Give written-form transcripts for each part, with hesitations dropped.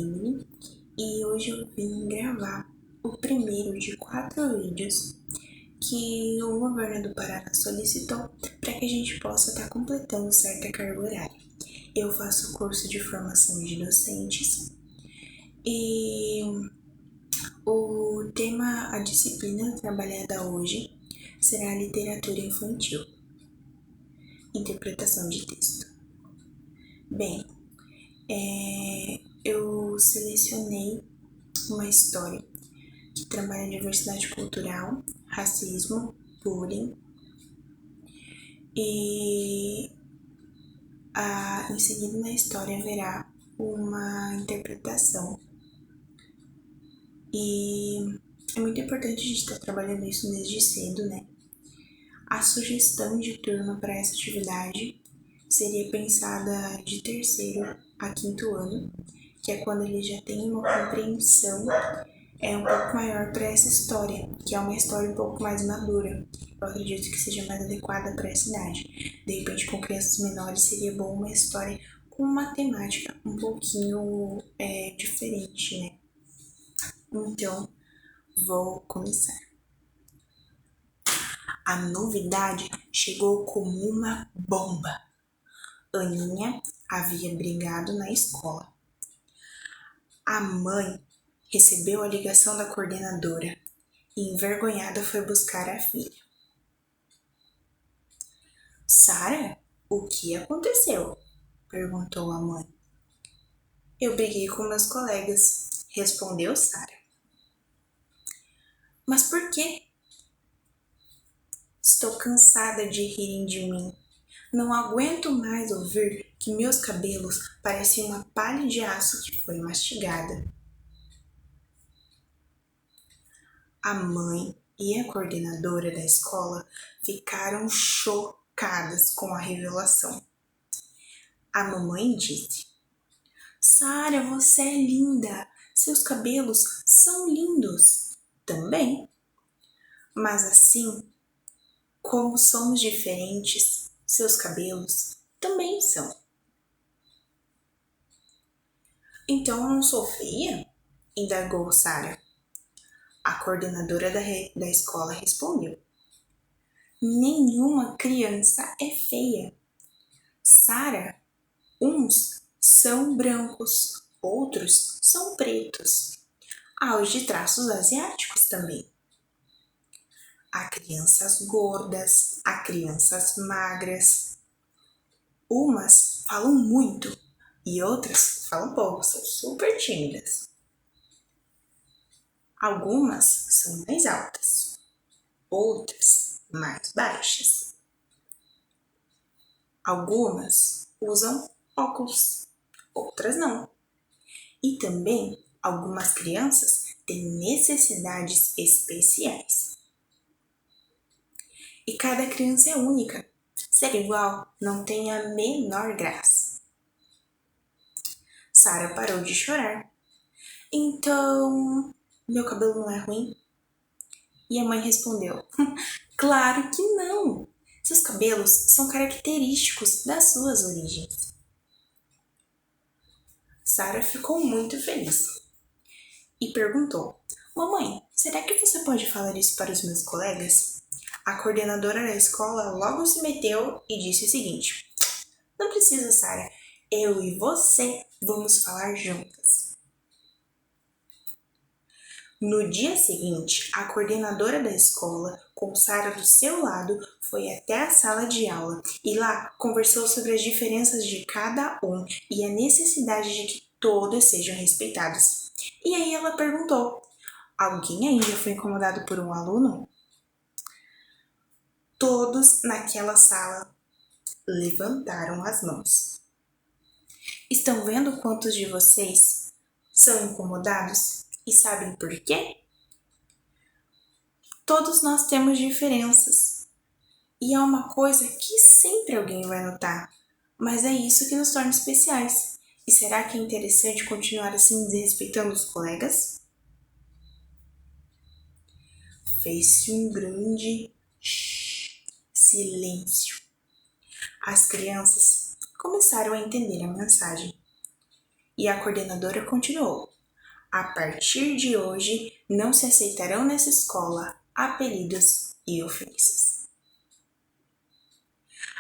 Emily e hoje eu vim gravar o primeiro de 4 vídeos que o governo do Paraná solicitou para que a gente possa estar completando certa carga horária. Eu faço curso de formação de docentes e o tema, a disciplina trabalhada hoje será a literatura infantil, interpretação de texto. Bem, eu selecionei uma história que trabalha diversidade cultural, racismo, bullying e em seguida na história haverá uma interpretação. E é muito importante a gente estar trabalhando isso desde cedo, né? A sugestão de turma para essa atividade seria pensada de 3º a 5º ano, que é quando ele já tem uma compreensão um pouco maior para essa história, que é uma história um pouco mais madura. Eu acredito que seja mais adequada para essa idade. De repente, com crianças menores, seria bom uma história com uma temática um pouquinho diferente, né? Então, vou começar. A novidade chegou como uma bomba. Aninha havia brigado na escola. A mãe recebeu a ligação da coordenadora e, envergonhada, foi buscar a filha. Sara, o que aconteceu? Perguntou a mãe. Eu briguei com meus colegas, respondeu Sara. Mas por quê? Estou cansada de rirem de mim. Não aguento mais ouvir que meus cabelos parecem uma palha de aço que foi mastigada. A mãe e a coordenadora da escola ficaram chocadas com a revelação. A mamãe disse: Sara, você é linda. Seus cabelos são lindos também. Mas assim, como somos diferentes, seus cabelos também são. Então eu não sou feia? Indagou Sara. A coordenadora da escola respondeu: Nenhuma criança é feia. Sara, uns são brancos, outros são pretos. Há os de traços asiáticos também. Há crianças gordas, há crianças magras. Umas falam muito e outras falam pouco, são super tímidas. Algumas são mais altas, outras mais baixas. Algumas usam óculos, outras não. E também algumas crianças têm necessidades especiais. E cada criança é única. Ser igual não tem a menor graça. Sara parou de chorar. Então, meu cabelo não é ruim? E a mãe respondeu: Claro que não! Seus cabelos são característicos das suas origens. Sara ficou muito feliz e perguntou: Mamãe, será que você pode falar isso para os meus colegas? A coordenadora da escola logo se meteu e disse o seguinte: Não precisa, Sara. Eu e você vamos falar juntas. No dia seguinte, a coordenadora da escola, com Sara do seu lado, foi até a sala de aula e lá conversou sobre as diferenças de cada um e a necessidade de que todos sejam respeitados. E aí ela perguntou: Alguém aí já foi incomodado por um aluno? Todos naquela sala levantaram as mãos. Estão vendo quantos de vocês são incomodados? E sabem por quê? Todos nós temos diferenças. E é uma coisa que sempre alguém vai notar. Mas é isso que nos torna especiais. E será que é interessante continuar assim desrespeitando os colegas? Fez-se um grande silêncio. As crianças começaram a entender a mensagem. E a coordenadora continuou: a partir de hoje, não se aceitarão nessa escola apelidos e ofensas.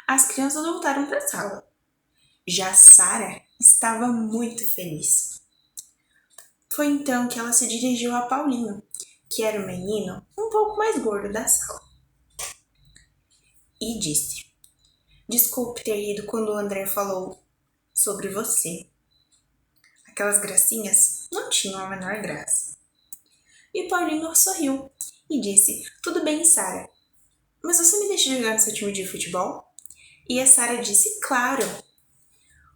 As crianças voltaram para a sala. Já Sara estava muito feliz. Foi então que ela se dirigiu a Paulinho, que era o menino um pouco mais gordo da sala, e disse: desculpe ter rido quando o André falou sobre você. Aquelas gracinhas não tinham a menor graça. E Paulinho sorriu e disse: tudo bem, Sara, mas você me deixa jogar no seu time de futebol? E a Sara disse: claro.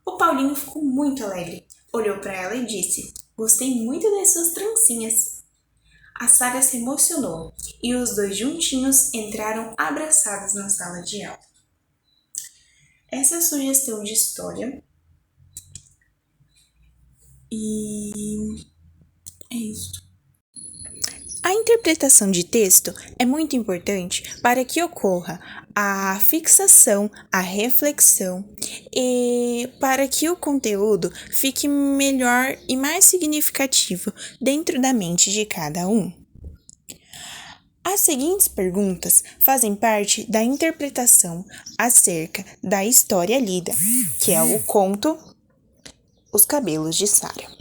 O Paulinho ficou muito alegre, olhou para ela e disse: gostei muito das suas trancinhas. A Sara se emocionou e os dois juntinhos entraram abraçados na sala de aula. Essa é a sugestão de história. E é isso. A interpretação de texto é muito importante para que ocorra a fixação, a reflexão e para que o conteúdo fique melhor e mais significativo dentro da mente de cada um. As seguintes perguntas fazem parte da interpretação acerca da história lida, que é o conto Os Cabelos de Sara.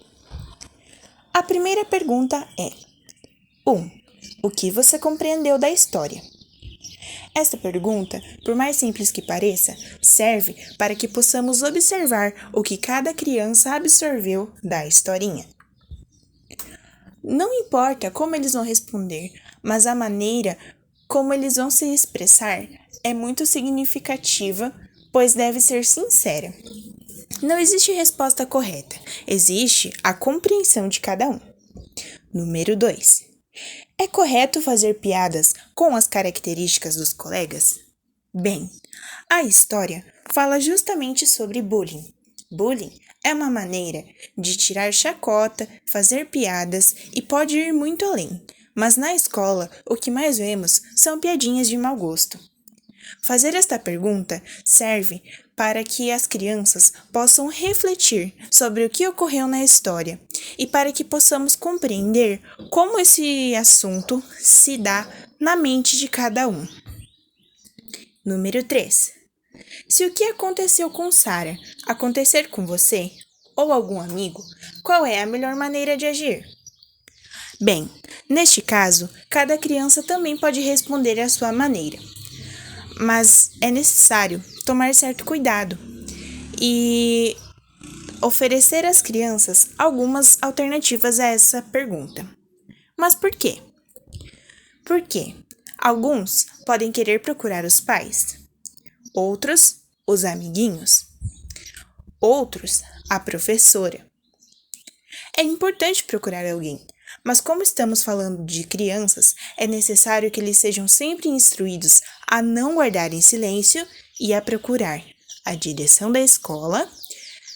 A primeira pergunta é: 1. O que você compreendeu da história? Esta pergunta, por mais simples que pareça, serve para que possamos observar o que cada criança absorveu da historinha. Não importa como eles vão responder, mas a maneira como eles vão se expressar é muito significativa, pois deve ser sincera. Não existe resposta correta, existe a compreensão de cada um. Número 2. É correto fazer piadas com as características dos colegas? Bem, a história fala justamente sobre bullying. Bullying é uma maneira de tirar chacota, fazer piadas e pode ir muito além. Mas na escola, o que mais vemos são piadinhas de mau gosto. Fazer esta pergunta serve para que as crianças possam refletir sobre o que ocorreu na história e para que possamos compreender como esse assunto se dá na mente de cada um. Número 3. Se o que aconteceu com Sara acontecer com você ou algum amigo, qual é a melhor maneira de agir? Bem, neste caso, cada criança também pode responder à sua maneira, mas é necessário tomar certo cuidado e oferecer às crianças algumas alternativas a essa pergunta. Mas por quê? Porque alguns podem querer procurar os pais, outros os amiguinhos, outros a professora. É importante procurar alguém, mas como estamos falando de crianças, é necessário que eles sejam sempre instruídos a não guardarem silêncio e a procurar a direção da escola,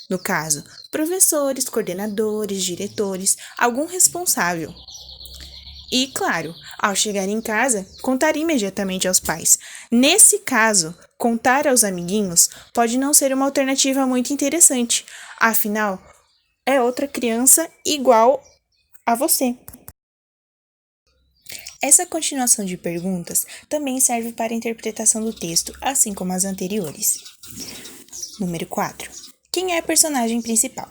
no caso, professores, coordenadores, diretores, algum responsável. E, claro, ao chegar em casa, contar imediatamente aos pais. Nesse caso, contar aos amiguinhos pode não ser uma alternativa muito interessante, afinal, é outra criança igual a você. Essa continuação de perguntas também serve para a interpretação do texto, assim como as anteriores. Número 4. Quem é a personagem principal?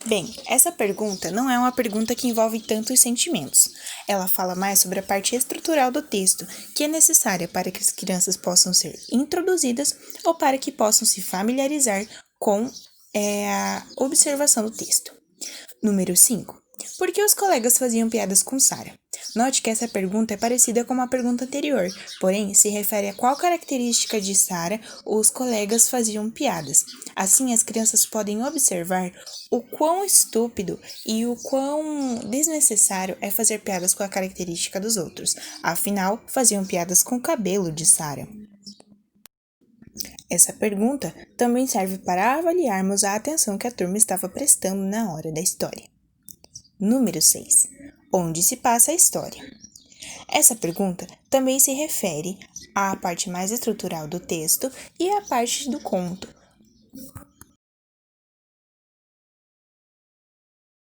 Bem, essa pergunta não é uma pergunta que envolve tantos sentimentos. Ela fala mais sobre a parte estrutural do texto, que é necessária para que as crianças possam ser introduzidas ou para que possam se familiarizar com a observação do texto. Número 5. Por que os colegas faziam piadas com Sara? Note que essa pergunta é parecida com a pergunta anterior, porém se refere a qual característica de Sara os colegas faziam piadas. Assim, as crianças podem observar o quão estúpido e o quão desnecessário é fazer piadas com a característica dos outros. Afinal, faziam piadas com o cabelo de Sara. Essa pergunta também serve para avaliarmos a atenção que a turma estava prestando na hora da história. Número 6. Onde se passa a história? Essa pergunta também se refere à parte mais estrutural do texto e à parte do conto,